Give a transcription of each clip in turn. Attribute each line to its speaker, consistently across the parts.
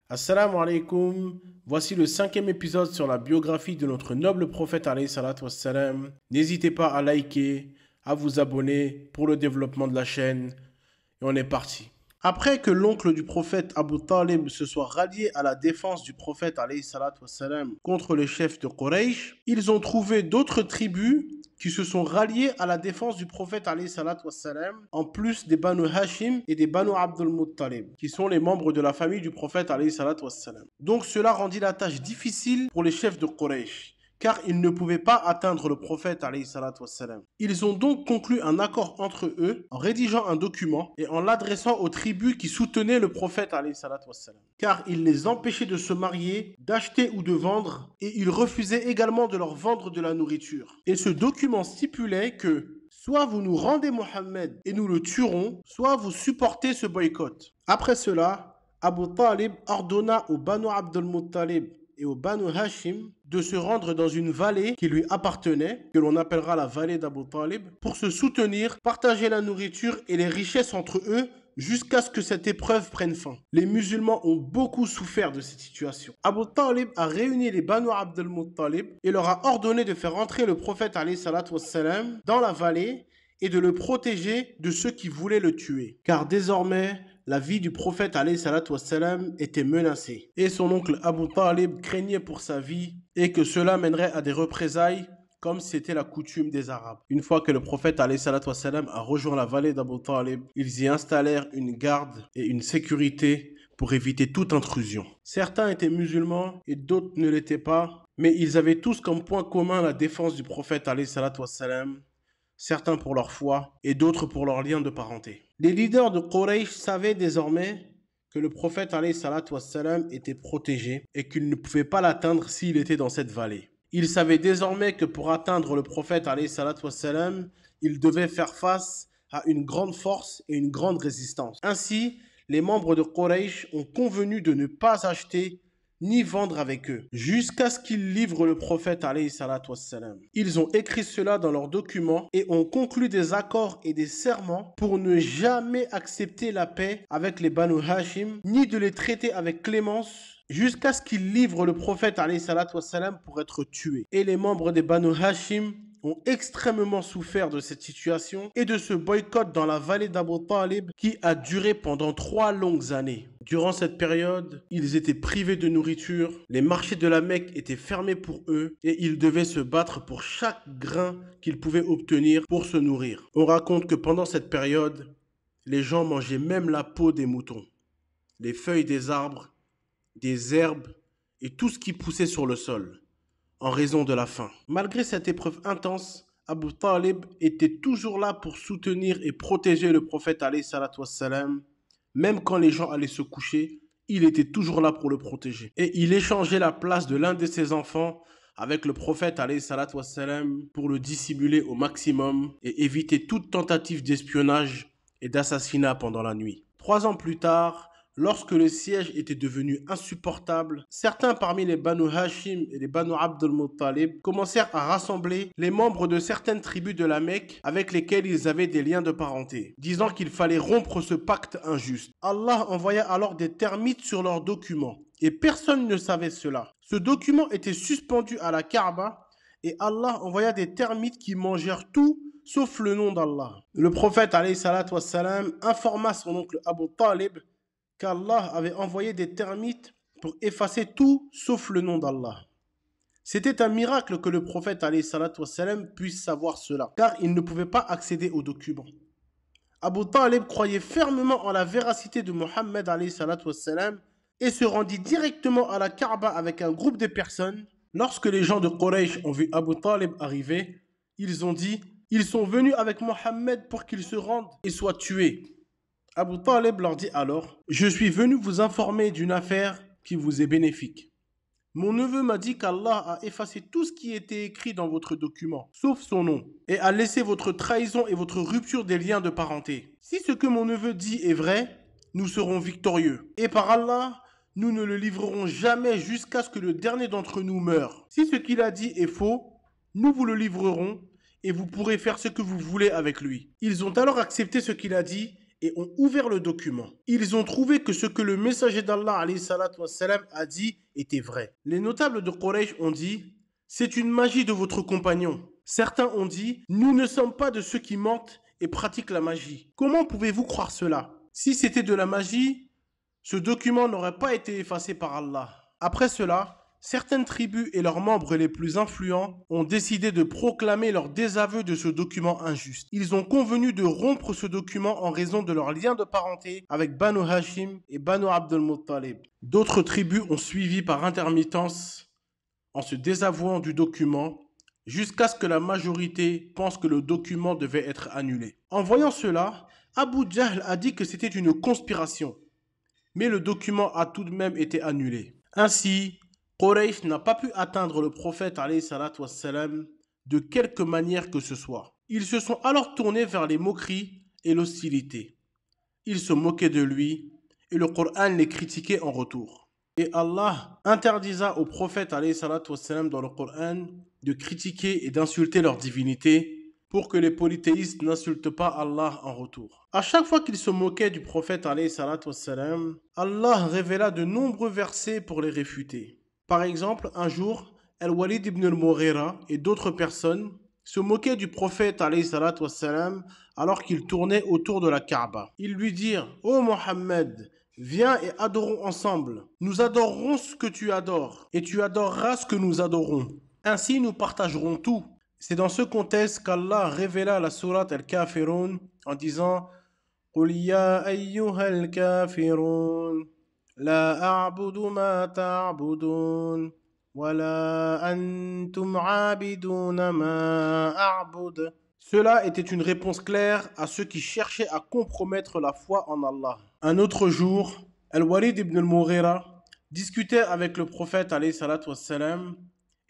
Speaker 1: Assalamu alaikum, voici le cinquième épisode sur la biographie de notre noble prophète alayhi salatu wassalam. N'hésitez pas à liker, à vous abonner pour le développement de la chaîne. Et on est parti. Après que l'oncle du prophète Abu Talib se soit rallié à la défense du prophète alayhi salatu wassalam contre les chefs de Quraysh, ils ont trouvé d'autres tribus qui se sont ralliés à la défense du prophète alayhi salatu wassalam, en plus des Banu Hashim et des Banu Abdul Muttalib, qui sont les membres de la famille du prophète alayhi salatu wassalam. Donc cela rendit la tâche difficile pour les chefs de Quraysh, car ils ne pouvaient pas atteindre le prophète alayhi salatu wassalam. Ils ont donc conclu un accord entre eux en rédigeant un document et en l'adressant aux tribus qui soutenaient le prophète alayhi salatu wassalam. Car il les empêchait de se marier, d'acheter ou de vendre, et il refusait également de leur vendre de la nourriture. Et ce document stipulait que soit vous nous rendez Mohammed et nous le tuerons, soit vous supportez ce boycott. Après cela, Abu Talib ordonna aux Banu Abdul Muttalib et au Banu Hashim de se rendre dans une vallée qui lui appartenait, que l'on appellera la vallée d'Abu Talib, pour se soutenir, partager la nourriture et les richesses entre eux jusqu'à ce que cette épreuve prenne fin. Les musulmans ont beaucoup souffert de cette situation. Abu Talib a réuni les Banu Abdul Muttalib et leur a ordonné de faire entrer le prophète alayhi salatu wassalam dans la vallée et de le protéger de ceux qui voulaient le tuer. Car désormais, la vie du prophète alayhi salatu wassalam était menacée. Et son oncle Abu Talib craignait pour sa vie et que cela mènerait à des représailles comme c'était la coutume des Arabes. Une fois que le prophète alayhi salatu wassalam a rejoint la vallée d'Abu Talib, ils y installèrent une garde et une sécurité pour éviter toute intrusion. Certains étaient musulmans et d'autres ne l'étaient pas, mais ils avaient tous comme point commun la défense du prophète alayhi salatu wassalam, certains pour leur foi et d'autres pour leur lien de parenté. Les leaders de Quraysh savaient désormais que le prophète alayhi salatu wassalam était protégé et qu'ils ne pouvaient pas l'atteindre s'il était dans cette vallée. Ils savaient désormais que pour atteindre le prophète alayhi salatu wassalam, ils devaient faire face à une grande force et une grande résistance. Ainsi, les membres de Quraysh ont convenu de ne pas acheter ni vendre avec eux, jusqu'à ce qu'ils livrent le prophète alayhi salatu wassalam. Ils ont écrit cela dans leurs documents et ont conclu des accords et des serments pour ne jamais accepter la paix avec les Banu Hashim, ni de les traiter avec clémence, jusqu'à ce qu'ils livrent le prophète alayhi salatu wassalam pour être tué. Et les membres des Banu Hashim ont extrêmement souffert de cette situation et de ce boycott dans la vallée d'Abu Talib qui a duré pendant 3 longues années. Durant cette période, ils étaient privés de nourriture, les marchés de la Mecque étaient fermés pour eux et ils devaient se battre pour chaque grain qu'ils pouvaient obtenir pour se nourrir. On raconte que pendant cette période, les gens mangeaient même la peau des moutons, les feuilles des arbres, des herbes et tout ce qui poussait sur le sol, en raison de la faim. Malgré cette épreuve intense, Abu Talib était toujours là pour soutenir et protéger le prophète alayhi salatu wassalam. Même quand les gens allaient se coucher, il était toujours là pour le protéger. Et il échangeait la place de l'un de ses enfants avec le prophète alayhi salatu wassalam pour le dissimuler au maximum et éviter toute tentative d'espionnage et d'assassinat pendant la nuit. 3 ans plus tard, lorsque le siège était devenu insupportable, certains parmi les Banu Hashim et les Banu Abdul Muttalib commencèrent à rassembler les membres de certaines tribus de la Mecque avec lesquelles ils avaient des liens de parenté, disant qu'il fallait rompre ce pacte injuste. Allah envoya alors des termites sur leurs documents, et personne ne savait cela. Ce document était suspendu à la Kaaba, et Allah envoya des termites qui mangèrent tout sauf le nom d'Allah. Le prophète alayhi salatu wassalam informa son oncle Abu Talib qu'Allah avait envoyé des termites pour effacer tout sauf le nom d'Allah. C'était un miracle que le prophète alayhi salatu wassalam puisse savoir cela, car il ne pouvait pas accéder aux documents. Abu Talib croyait fermement en la véracité de Mohammed alayhi salatu wassalam et se rendit directement à la Kaaba avec un groupe de personnes. Lorsque les gens de Quraysh ont vu Abu Talib arriver, ils ont dit « Ils sont venus avec Mohammed pour qu'il se rende et soit tué. » Abu Talib leur dit alors « Je suis venu vous informer d'une affaire qui vous est bénéfique. Mon neveu m'a dit qu'Allah a effacé tout ce qui était écrit dans votre document, sauf son nom, et a laissé votre trahison et votre rupture des liens de parenté. Si ce que mon neveu dit est vrai, nous serons victorieux. Et par Allah, nous ne le livrerons jamais jusqu'à ce que le dernier d'entre nous meure. Si ce qu'il a dit est faux, nous vous le livrerons et vous pourrez faire ce que vous voulez avec lui. » Ils ont alors accepté ce qu'il a dit et ont ouvert le document. Ils ont trouvé que ce que le messager d'Allah alayhi salatu wassalam, a dit était vrai. Les notables de Quraysh ont dit « C'est une magie de votre compagnon ». Certains ont dit « Nous ne sommes pas de ceux qui mentent et pratiquent la magie. Comment pouvez-vous croire cela? Si c'était de la magie, ce document n'aurait pas été effacé par Allah. » Après cela, certaines tribus et leurs membres les plus influents ont décidé de proclamer leur désaveu de ce document injuste. Ils ont convenu de rompre ce document en raison de leur lien de parenté avec Banu Hashim et Banu Abdul Muttalib. D'autres tribus ont suivi par intermittence en se désavouant du document jusqu'à ce que la majorité pense que le document devait être annulé. En voyant cela, Abu Jahl a dit que c'était une conspiration, mais le document a tout de même été annulé. Ainsi, Quraysh n'a pas pu atteindre le prophète alayhi salatu wassalam de quelque manière que ce soit. Ils se sont alors tournés vers les moqueries et l'hostilité. Ils se moquaient de lui et le Coran les critiquait en retour. Et Allah interdisa au prophète alayhi salatu wassalam dans le Coran de critiquer et d'insulter leur divinité pour que les polythéistes n'insultent pas Allah en retour. À chaque fois qu'ils se moquaient du prophète alayhi salatu wassalam, Allah révéla de nombreux versets pour les réfuter. Par exemple, un jour, Al-Walid ibn al-Mughira et d'autres personnes se moquaient du prophète alayhi salatu wassalam alors qu'il tournait autour de la Kaaba. Ils lui dirent « Ô Mohammed, viens et adorons ensemble. Nous adorerons ce que tu adores et tu adoreras ce que nous adorons. Ainsi nous partagerons tout. » C'est dans ce contexte qu'Allah révéla la sourate Al-Kafirun en disant « Qul ya ayyuhal kafirun, la a'budu ma ta'budun, wa la antum 'abiduna ma a'bud. » Cela était une réponse claire à ceux qui cherchaient à compromettre la foi en Allah. Un autre jour, Al-Walid ibn al-Mughira discutait avec le prophète alayhi salatu wassalam,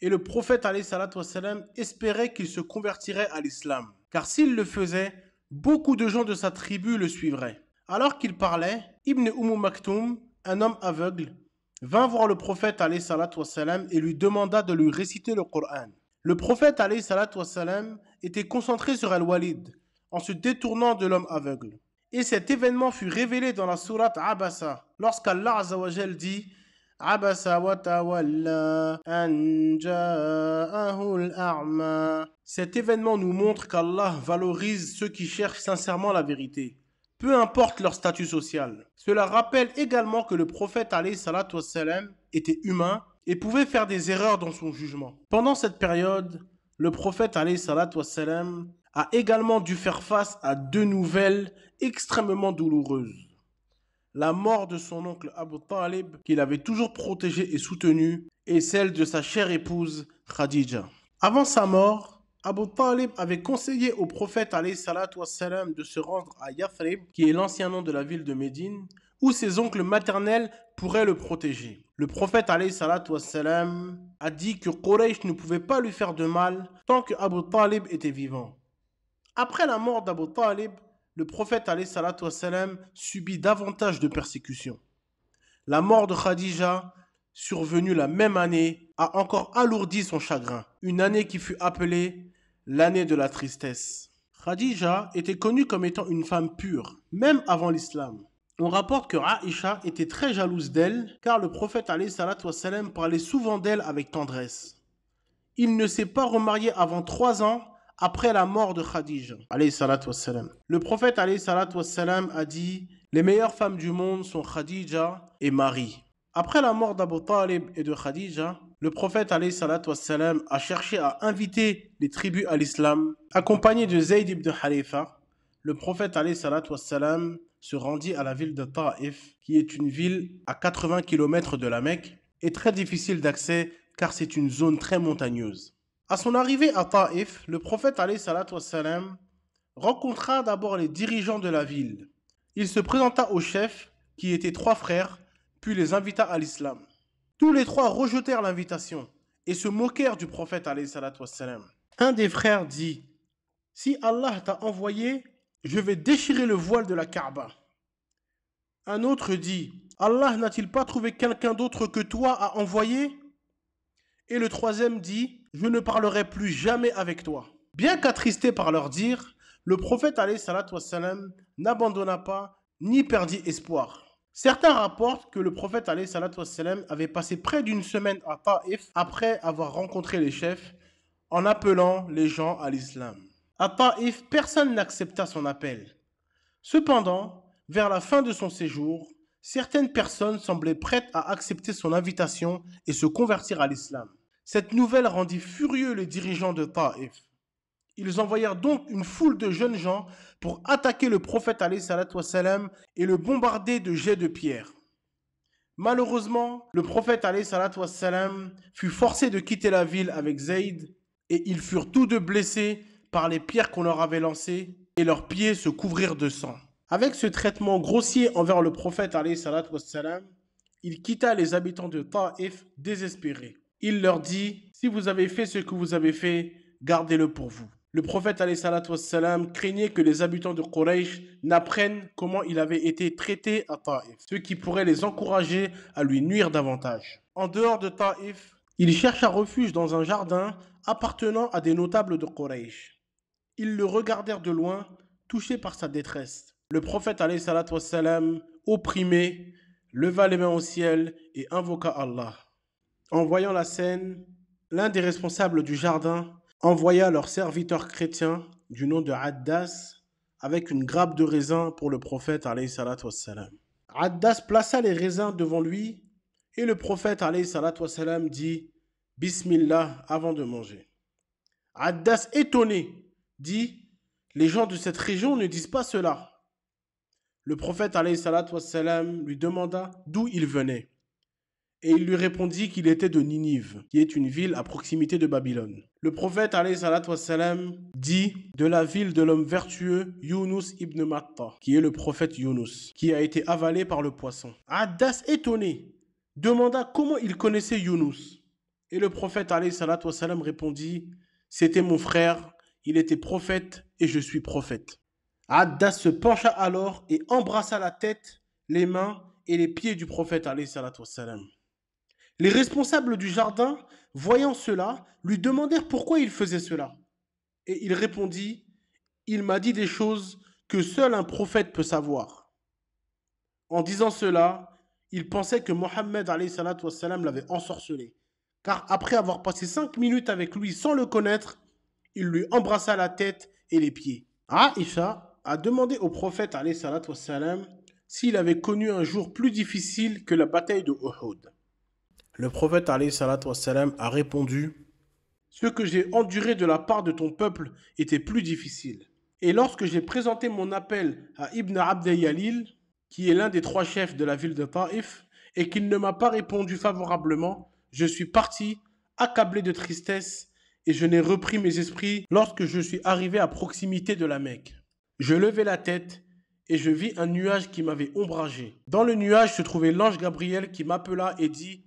Speaker 1: et le prophète alayhi salatu wassalam espérait qu'il se convertirait à l'islam. Car s'il le faisait, beaucoup de gens de sa tribu le suivraient. Alors qu'il parlait, Ibn Maktoum, un homme aveugle, vint voir le prophète alayhi salatu wassalam et lui demanda de lui réciter le Coran. Le prophète alayhi salatu wassalam était concentré sur Al-Walid en se détournant de l'homme aveugle. Et cet événement fut révélé dans la sourate Abasa, lorsqu'Allah Azza wa Jal dit Abasa wa tawalla an ja'ahu al-a'ma. Cet événement nous montre qu'Allah valorise ceux qui cherchent sincèrement la vérité, peu importe leur statut social. Cela rappelle également que le prophète alayhi salatu wassalam était humain et pouvait faire des erreurs dans son jugement. Pendant cette période, le prophète alayhi salatu wassalam a également dû faire face à deux nouvelles extrêmement douloureuses. La mort de son oncle Abu Talib, qu'il avait toujours protégé et soutenu, et celle de sa chère épouse Khadija. Avant sa mort, Abu Talib avait conseillé au prophète alayhi salatu wassalam de se rendre à Yathrib, qui est l'ancien nom de la ville de Médine, où ses oncles maternels pourraient le protéger. Le prophète alayhi salatu wassalam a dit que Quraysh ne pouvait pas lui faire de mal tant que Abu Talib était vivant. Après la mort d'Abu Talib, le prophète alayhi salatu wassalam subit davantage de persécutions. La mort de Khadija, survenue la même année, a encore alourdi son chagrin. Une année qui fut appelée l'année de la tristesse. Khadija était connue comme étant une femme pure, même avant l'islam. On rapporte que Aïcha était très jalouse d'elle, car le prophète alayhi salatu wassalam parlait souvent d'elle avec tendresse. Il ne s'est pas remarié avant 3 ans après la mort de Khadija alayhi salatu wassalam. Le prophète alayhi salatu wassalam a dit « Les meilleures femmes du monde sont Khadija et Marie ». Après la mort d'Abu Talib et de Khadija, le prophète alayhi salatu wassalam a cherché à inviter les tribus à l'islam. Accompagné de Zayd ibn Haritha, le prophète alayhi salatu wassalam se rendit à la ville de Taïf, qui est une ville à 80 km de la Mecque et très difficile d'accès car c'est une zone très montagneuse. À son arrivée à Taïf, le prophète alayhi salatu wassalam rencontra d'abord les dirigeants de la ville. Il se présenta aux chefs, qui étaient 3 frères, puis les invita à l'islam. Tous les 3 rejetèrent l'invitation et se moquèrent du prophète alayhi salatu wassalam. Un des frères dit « Si Allah t'a envoyé, je vais déchirer le voile de la Kaaba. » Un autre dit « Allah n'a-t-il pas trouvé quelqu'un d'autre que toi à envoyer ?» Et le troisième dit « Je ne parlerai plus jamais avec toi. » Bien qu'attristé par leur dire, le prophète alayhi salatu wassalam n'abandonna pas ni perdit espoir. Certains rapportent que le prophète alayhi salatu wassalam avait passé près d'une semaine à Taïf après avoir rencontré les chefs en appelant les gens à l'islam. À Taïf, personne n'accepta son appel. Cependant, vers la fin de son séjour, certaines personnes semblaient prêtes à accepter son invitation et se convertir à l'islam. Cette nouvelle rendit furieux les dirigeants de Taïf. Ils envoyèrent donc une foule de jeunes gens pour attaquer le prophète alayhi salatu wassalam et le bombarder de jets de pierre. Malheureusement, le prophète alayhi salatu wassalam fut forcé de quitter la ville avec Zayd et ils furent tous deux blessés par les pierres qu'on leur avait lancées et leurs pieds se couvrirent de sang. Avec ce traitement grossier envers le prophète alayhi salatu wassalam, il quitta les habitants de Taïf désespérés. Il leur dit « Si vous avez fait ce que vous avez fait, gardez-le pour vous. » Le prophète alayhi salatu wassalam craignait que les habitants de Quraysh n'apprennent comment il avait été traité à Taïf, ce qui pourrait les encourager à lui nuire davantage. En dehors de Taïf, il chercha refuge dans un jardin appartenant à des notables de Quraysh. Ils le regardèrent de loin, touchés par sa détresse. Le prophète alayhi salatu wassalam, opprimé, leva les mains au ciel et invoqua Allah. En voyant la scène, l'un des responsables du jardin envoya leur serviteur chrétien du nom de Addas avec une grappe de raisins pour le prophète alayhi salatu wassalam. Addas plaça les raisins devant lui et le prophète alayhi salatu wassalam dit « Bismillah » avant de manger. Addas, étonné, dit « Les gens de cette région ne disent pas cela. » Le prophète alayhi salatu wassalam lui demanda d'où il venait. Et il lui répondit qu'il était de Ninive, qui est une ville à proximité de Babylone. Le prophète alayhi salatu wassalam dit de la ville de l'homme vertueux Yunus ibn Matta, qui est le prophète Yunus, qui a été avalé par le poisson. Addas, étonné, demanda comment il connaissait Yunus. Et le prophète alayhi salatu wassalam répondit « C'était mon frère, il était prophète et je suis prophète. » Addas se pencha alors et embrassa la tête, les mains et les pieds du prophète alayhi salatu wassalam. Les responsables du jardin, voyant cela, lui demandèrent pourquoi il faisait cela. Et il répondit « Il m'a dit des choses que seul un prophète peut savoir. » En disant cela, il pensait que Mohammed alayhi salatu wassalam l'avait ensorcelé. Car après avoir passé 5 minutes avec lui sans le connaître, il lui embrassa la tête et les pieds. Aïcha a demandé au prophète alayhi salatu wassalam s'il avait connu un jour plus difficile que la bataille de Uhud. Le prophète alayhi salatu wassalam a répondu « Ce que j'ai enduré de la part de ton peuple était plus difficile. Et lorsque j'ai présenté mon appel à Ibn Abd Yalil, qui est l'un des 3 chefs de la ville de Taïf, et qu'il ne m'a pas répondu favorablement, je suis parti, accablé de tristesse, et je n'ai repris mes esprits lorsque je suis arrivé à proximité de la Mecque. Je levai la tête et je vis un nuage qui m'avait ombragé. Dans le nuage se trouvait l'ange Gabriel qui m'appela et dit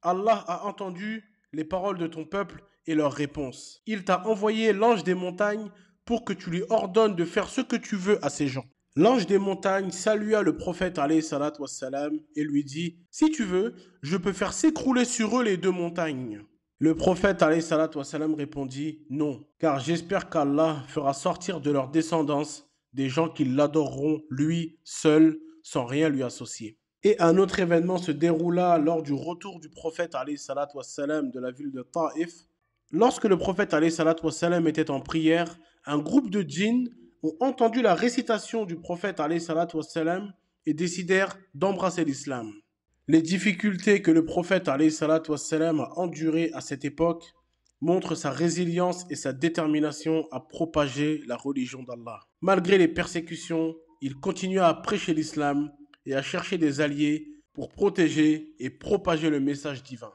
Speaker 1: « Allah a entendu les paroles de ton peuple et leurs réponses. Il t'a envoyé l'ange des montagnes pour que tu lui ordonnes de faire ce que tu veux à ces gens. » L'ange des montagnes salua le prophète alayhi salatu wassalam et lui dit « Si tu veux, je peux faire s'écrouler sur eux les 2 montagnes. » Le prophète alayhi salatu wassalam répondit « Non, car j'espère qu'Allah fera sortir de leur descendance des gens qui l'adoreront lui seul sans rien lui associer. » Et un autre événement se déroula lors du retour du prophète alayhi salatu wassalam de la ville de Taïf. Lorsque le prophète alayhi salatu wassalam était en prière, un groupe de djinns ont entendu la récitation du prophète alayhi salatu wassalam et décidèrent d'embrasser l'islam. Les difficultés que le prophète alayhi salatu wassalam a endurées à cette époque montrent sa résilience et sa détermination à propager la religion d'Allah. Malgré les persécutions, il continua à prêcher l'islam et à chercher des alliés pour protéger et propager le message divin.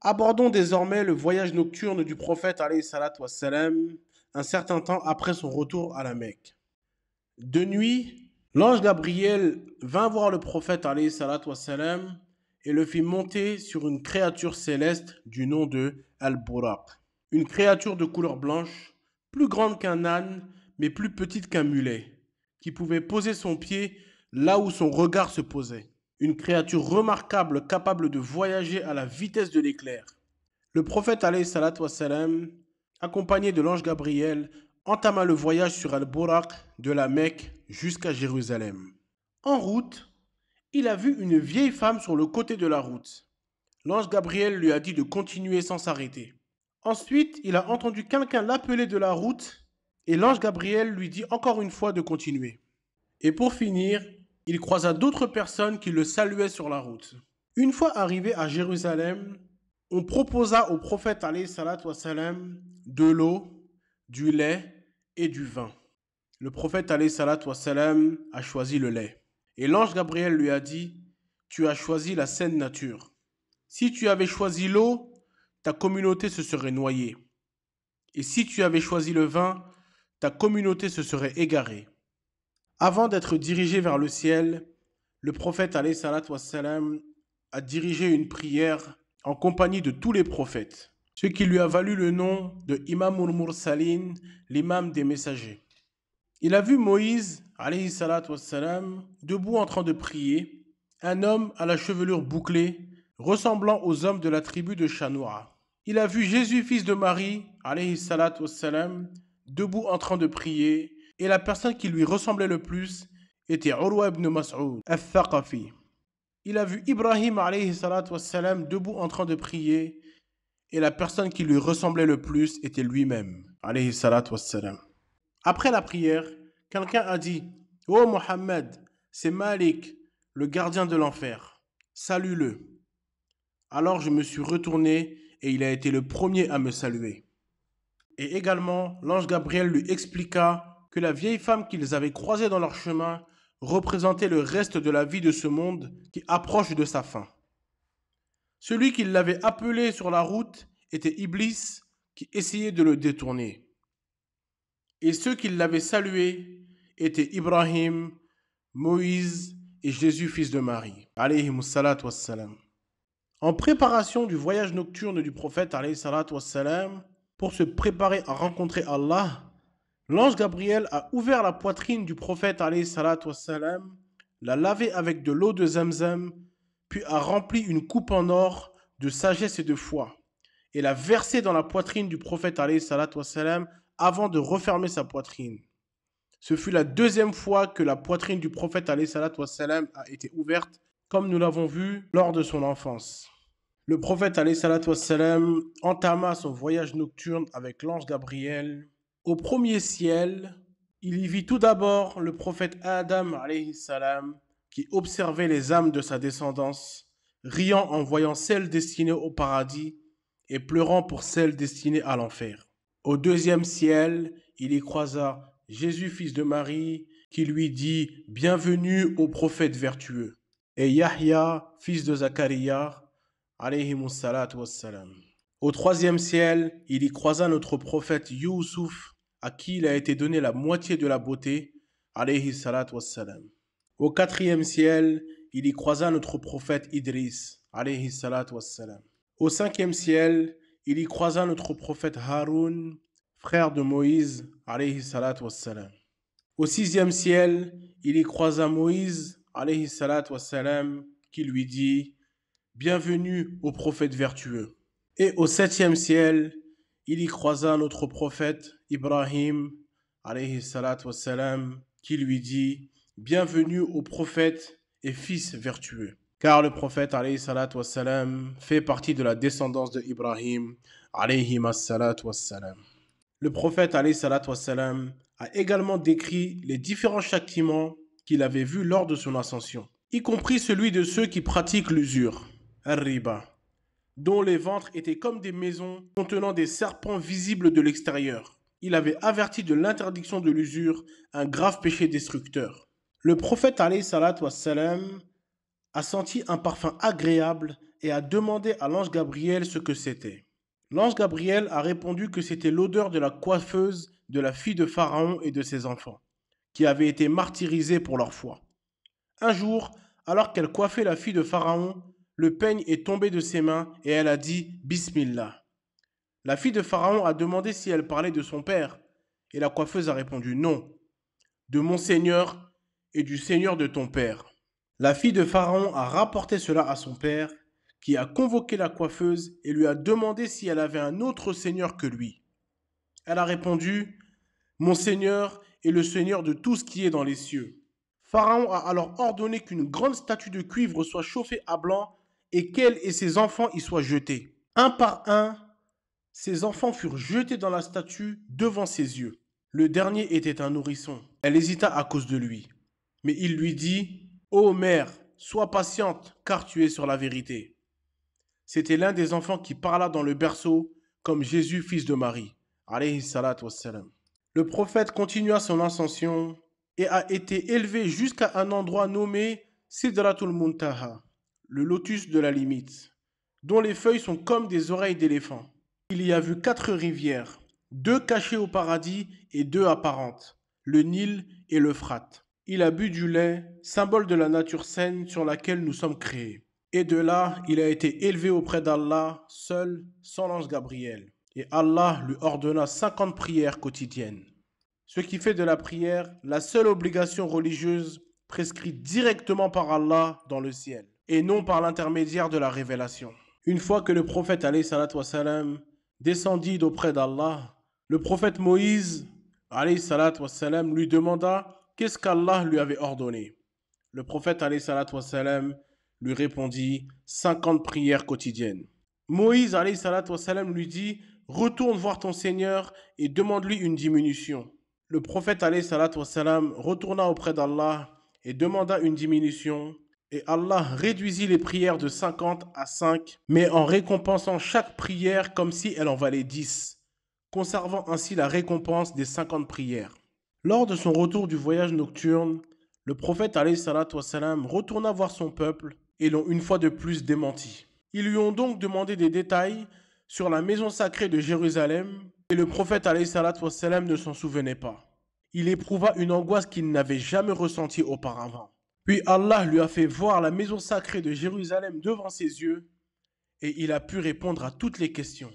Speaker 1: Abordons désormais le voyage nocturne du prophète alayhi salatu wassalam, un certain temps après son retour à la Mecque. De nuit, l'ange Gabriel vint voir le prophète alayhi salatu wassalam et le fit monter sur une créature céleste du nom de Al-Buraq. Une créature de couleur blanche, plus grande qu'un âne, mais plus petite qu'un mulet, qui pouvait poser son pied là où son regard se posait. Une créature remarquable capable de voyager à la vitesse de l'éclair. Le prophète alayhi salatu wassalam, accompagné de l'ange Gabriel, entama le voyage sur Al-Buraq de la Mecque jusqu'à Jérusalem. En route, il a vu une vieille femme sur le côté de la route. L'ange Gabriel lui a dit de continuer sans s'arrêter. Ensuite, il a entendu quelqu'un l'appeler de la route et l'ange Gabriel lui dit encore une fois de continuer. Et pour finir, il croisa d'autres personnes qui le saluaient sur la route. Une fois arrivé à Jérusalem, on proposa au prophète alayhi salatu wassalam de l'eau, du lait et du vin. Le prophète alayhi salatu wassalam a choisi le lait. Et l'ange Gabriel lui a dit, tu as choisi la saine nature. Si tu avais choisi l'eau, ta communauté se serait noyée. Et si tu avais choisi le vin, ta communauté se serait égarée. Avant d'être dirigé vers le ciel, le prophète alayhi salatu wassalam a dirigé une prière en compagnie de tous les prophètes, ce qui lui a valu le nom de Imamul Mursalin, l'imam des messagers. Il a vu Moïse, alayhi salatu wassalam, debout en train de prier, un homme à la chevelure bouclée, ressemblant aux hommes de la tribu de Shanoua. Il a vu Jésus, fils de Marie, alayhi salatu wassalam, debout en train de prier, et la personne qui lui ressemblait le plus était Urwa ibn Mas'ud, al-Thaqafi. Il a vu Ibrahim, alayhi salatu wassalam, debout en train de prier, et la personne qui lui ressemblait le plus était lui-même, alayhi salatu wassalam. Après la prière, quelqu'un a dit « Oh Mohammed, c'est Malik, le gardien de l'enfer. Salue-le. » Alors je me suis retourné et il a été le premier à me saluer. Et également, l'ange Gabriel lui expliqua que la vieille femme qu'ils avaient croisée dans leur chemin représentait le reste de la vie de ce monde qui approche de sa fin. Celui qui l'avait appelé sur la route était Iblis qui essayait de le détourner. Et ceux qui l'avaient salué étaient Ibrahim, Moïse et Jésus, fils de Marie, alayhimus salatu wassalam. En préparation du voyage nocturne du prophète, alayhi salatu wassalam, pour se préparer à rencontrer Allah, l'ange Gabriel a ouvert la poitrine du prophète, alayhi salatu wassalam, l'a lavé avec de l'eau de Zamzam, puis a rempli une coupe en or de sagesse et de foi, et l'a versé dans la poitrine du prophète, alayhi salatu wassalam, avant de refermer sa poitrine. Ce fut la deuxième fois que la poitrine du prophète alayhi salatu wassalam a été ouverte, comme nous l'avons vu lors de son enfance. Le prophète alayhi salatu wassalam entama son voyage nocturne avec l'ange Gabriel. Au premier ciel, il y vit tout d'abord le prophète Adam alayhi salam qui observait les âmes de sa descendance, riant en voyant celles destinées au paradis et pleurant pour celles destinées à l'enfer. Au deuxième ciel, il y croisa Jésus, fils de Marie, qui lui dit « Bienvenue au prophète vertueux » et Yahya, fils de Zacharia, alayhimus salatu wassalam. Au troisième ciel, il y croisa notre prophète Youssouf, à qui il a été donné la moitié de la beauté, alayhi salatu wassalam. Au quatrième ciel, il y croisa notre prophète Idris, alayhi salatu wassalam. Au cinquième ciel, il y croisa notre prophète Haroun, frère de Moïse, alayhi salatu wassalam. Au sixième ciel, il y croisa Moïse, alayhi salatu wassalam, qui lui dit « Bienvenue au prophète vertueux ». Et au septième ciel, il y croisa notre prophète Ibrahim, alayhi salatu wassalam, qui lui dit « Bienvenue au prophète et fils vertueux ». Car le prophète alayhi salatu wassalam fait partie de la descendance de Ibrahim alayhi salatu wassalam. Le prophète alayhi salatu wassalam a également décrit les différents châtiments qu'il avait vus lors de son ascension, y compris celui de ceux qui pratiquent l'usure, al-riba, dont les ventres étaient comme des maisons contenant des serpents visibles de l'extérieur. Il avait averti de l'interdiction de l'usure, un grave péché destructeur. Le prophète alayhi salatu wassalam a senti un parfum agréable et a demandé à l'ange Gabriel ce que c'était. L'ange Gabriel a répondu que c'était l'odeur de la coiffeuse de la fille de Pharaon et de ses enfants, qui avaient été martyrisés pour leur foi. Un jour, alors qu'elle coiffait la fille de Pharaon, le peigne est tombé de ses mains et elle a dit « Bismillah ». La fille de Pharaon a demandé si elle parlait de son père et la coiffeuse a répondu « Non, de mon Seigneur et du Seigneur de ton père ». La fille de Pharaon a rapporté cela à son père, qui a convoqué la coiffeuse et lui a demandé si elle avait un autre seigneur que lui. Elle a répondu Mon Seigneur est le Seigneur de tout ce qui est dans les cieux. Pharaon a alors ordonné qu'une grande statue de cuivre soit chauffée à blanc et qu'elle et ses enfants y soient jetés. Un par un, ses enfants furent jetés dans la statue devant ses yeux. Le dernier était un nourrisson. Elle hésita à cause de lui. Mais il lui dit, « Ô mère, sois patiente, car tu es sur la vérité. » C'était l'un des enfants qui parla dans le berceau, comme Jésus, fils de Marie. Alayhi salatu wassalam. Le prophète continua son ascension et a été élevé jusqu'à un endroit nommé Sidratul Muntaha, le lotus de la limite, dont les feuilles sont comme des oreilles d'éléphant. Il y a vu 4 rivières, 2 cachées au paradis et 2 apparentes, le Nil et l'Euphrate. Il a bu du lait, symbole de la nature saine sur laquelle nous sommes créés. Et de là, il a été élevé auprès d'Allah, seul, sans l'ange Gabriel. Et Allah lui ordonna 50 prières quotidiennes. Ce qui fait de la prière la seule obligation religieuse prescrite directement par Allah dans le ciel, et non par l'intermédiaire de la révélation. Une fois que le prophète alayhi salatu wassalam descendit d'auprès d'Allah, le prophète Moïse alayhi salatu wassalam lui demanda qu'est-ce qu'Allah lui avait ordonné. Le prophète alayhi salatu wassalam lui répondit 50 prières quotidiennes. Moïse alayhi salatu wassalam lui dit retourne voir ton Seigneur et demande-lui une diminution. Le prophète alayhi salatu wassalam retourna auprès d'Allah et demanda une diminution. Et Allah réduisit les prières de 50 à 5, mais en récompensant chaque prière comme si elle en valait 10, conservant ainsi la récompense des 50 prières. Lors de son retour du voyage nocturne, le prophète alayhi salatu wassalam retourna voir son peuple et l'ont une fois de plus démenti. Ils lui ont donc demandé des détails sur la maison sacrée de Jérusalem et le prophète alayhi salatu wassalam ne s'en souvenait pas. Il éprouva une angoisse qu'il n'avait jamais ressentie auparavant. Puis Allah lui a fait voir la maison sacrée de Jérusalem devant ses yeux et il a pu répondre à toutes les questions.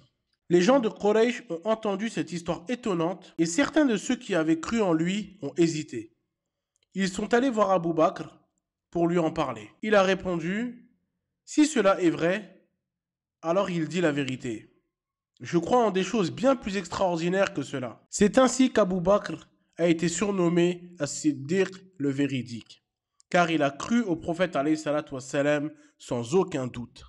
Speaker 1: Les gens de Quraysh ont entendu cette histoire étonnante et certains de ceux qui avaient cru en lui ont hésité. Ils sont allés voir Abu Bakr pour lui en parler. Il a répondu « Si cela est vrai, alors il dit la vérité. Je crois en des choses bien plus extraordinaires que cela. » C'est ainsi qu'Abu Bakr a été surnommé As-Siddiq le véridique, car il a cru au prophète alayhi salatu wassalam sans aucun doute.